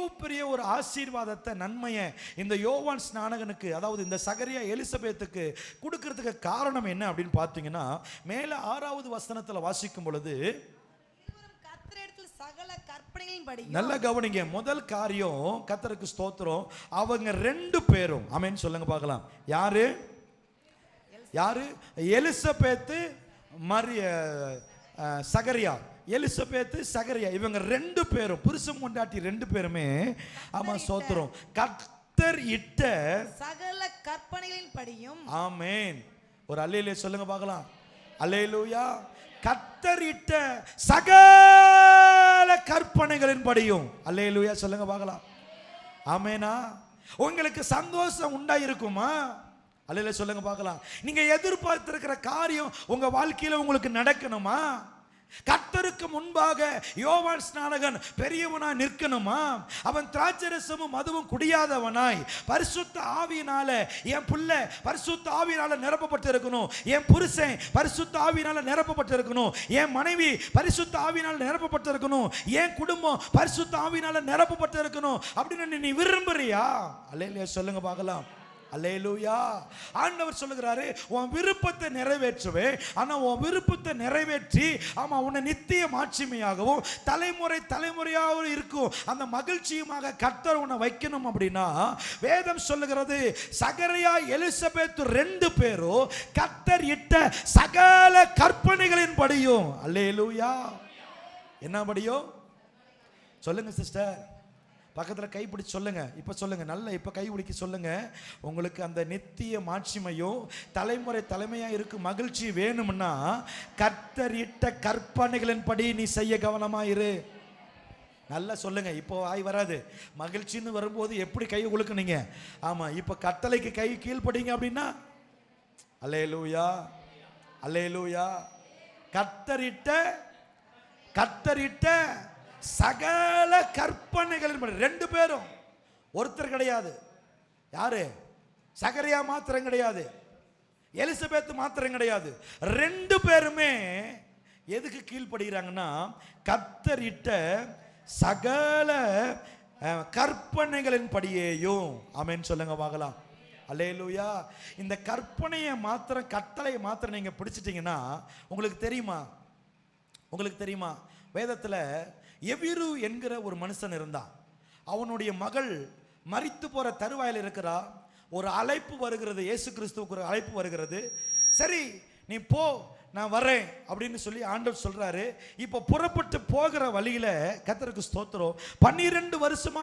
இவ்வளவு பெரிய ஒரு ஆசீர்வாதத்தை நன்மையை இந்த யோவான் ஸ்நானகனுக்கு, அதாவது இந்த சகரியா எலிசபெத்துக்கு கொடுக்கறதுக்கு காரணம் என்ன அப்படின்னு பார்த்தீங்கன்னா, மேல 6வது வசனத்துல வாசிக்கும் பொழுது, நல்ல கவனிங்க. முதல் காரியம், கர்த்தருக்கு ஸ்தோத்திரம், அவங்க 2 பேரும் ஆமென் சொல்லுங்க பார்க்கலாம். யாரு யாரு? எலிசபெத்து சகரியா. எலிசபெத்து சகரியா இவங்க 2 பேரும் புருஷன் பொண்டாட்டி 2 பேருமே ஆமா ஸ்தோத்திரம் கர்த்தர் இட்ட சகல கற்பனைகளின் படியும். ஆமென். ஒரு அல்லேலூயா சொல்லுங்க பார்க்கலாம். அல்லேலூயா. கர்த்தர் இட்ட சகல கற்பனைகளின் படியும். அல்லேலூயா சொல்லுங்க பார்க்கலாம். ஆமெனா. உங்களுக்கு சந்தோஷம் உண்டாயிருக்குமா? அல்லேலூயா சொல்லுங்க பார்க்கலாம். நீங்க எதிர்பார்த்திருக்கிற காரியம் உங்க வாழ்க்கையில உங்களுக்கு நடக்கணுமா? கர்த்தருக்கு முன்பாக யோவான் ஸ்நானகன் பெரியவனாய் நிற்கணுமா? அவன் திராட்சரசமும் மதுவும் குடியாதவனாய் பரிசுத்த ஆவியினால, என் பிள்ளை பரிசுத்த ஆவியினால நிரப்பப்பட்டு இருக்கணும், என் புருஷன் பரிசுத்த ஆவியினால நிரப்பப்பட்டு இருக்கணும், என் மனைவி பரிசுத்த ஆவியினால நிரப்பப்பட்டு இருக்கணும், என் குடும்பம் பரிசுத்த ஆவியினால நிரப்பப்பட்டு இருக்கணும் அப்படின்னு நீ விரும்புறியா? அல்லேலூயா சொல்லுங்க பார்க்கலாம். அல்லேலூயா. ஆண்டவர் சொல்லுகிறாரு, உன் விருப்பத்தை நிறைவேற்றுவேன். ஆனா உன் விருப்பத்தை நிறைவேற்றி ஆமா உன்னை நித்திய மாட்சிமையாகவும் தலைமுறை தலைமுறையாகவும் இருக்கும் அந்த மகிழ்ச்சியுமாக கர்த்தர் உன்னை வைக்கணும். அப்படின்னா வேதம் சொல்லுகிறது, சகரியா எலிசபெத் 2 பேரும் கர்த்தர் இட்ட சகல கற்பனைகளின் படியும். அல்லேலூயா. என்ன படியும் சொல்லுங்க சிஸ்டர், பக்கத்தில் கை பிடிச்சு சொல்லுங்க. இப்போ சொல்லுங்க, நல்ல இப்போ கை பிடிக்க சொல்லுங்க. உங்களுக்கு அந்த நித்திய மாட்சிமையும் தலைமுறை தலைமையாக இருக்கும் மகிழ்ச்சி வேணும்னா கர்த்தர் இட்ட கற்பனைகளின் படி நீ செய்ய கவனமாயிரு. நல்லா சொல்லுங்க. இப்போ ஆய் வராது. மகிழ்ச்சின்னு வரும்போது எப்படி கை உழுக்குனீங்க? ஆமா, இப்போ கட்டளைக்கு கை கீழ்படிங்க அப்படின்னா அல்லேலூயா அல்லேலூயா. கர்த்தர் இட்ட சகல கற்பனைகளின் 2 பேரும், ஒருத்தர் கிடையாது. யாரு? சகரியா மாத்திரம் கிடையாது, எலிசபெத் மாத்திரம் கிடையாது. 2 பேருமே எதுக்கு கீழ்ப்படுகிறாங்கன்னா கர்த்தர் இட்ட சகல கற்பனைகளின் படியேயும். ஆமென் சொல்லுங்க பார்க்கலாம். அல்லேலூயா. இந்த கற்பனையை மாத்திரம் கட்டளையை மாத்திரம் நீங்க பிடிச்சிட்டீங்கன்னா உங்களுக்கு தெரியுமா வேதத்துல எவிரு என்கிற ஒரு மனுஷன் இருந்தான். அவனுடைய மகள் மரித்து போற தருவாயில் இருக்கிறா. ஒரு அழைப்பு வருகிறது, இயேசு கிறிஸ்துவுக்கு ஒரு அழைப்பு வருகிறது. சரி நீ போ, நான் வரேன் அப்படின்னு சொல்லி ஆண்டவர் சொல்றாரு. இப்போ புறப்பட்டு போகிற வழியில கர்த்தருக்கு ஸ்தோத்திரம் 12 வருஷமா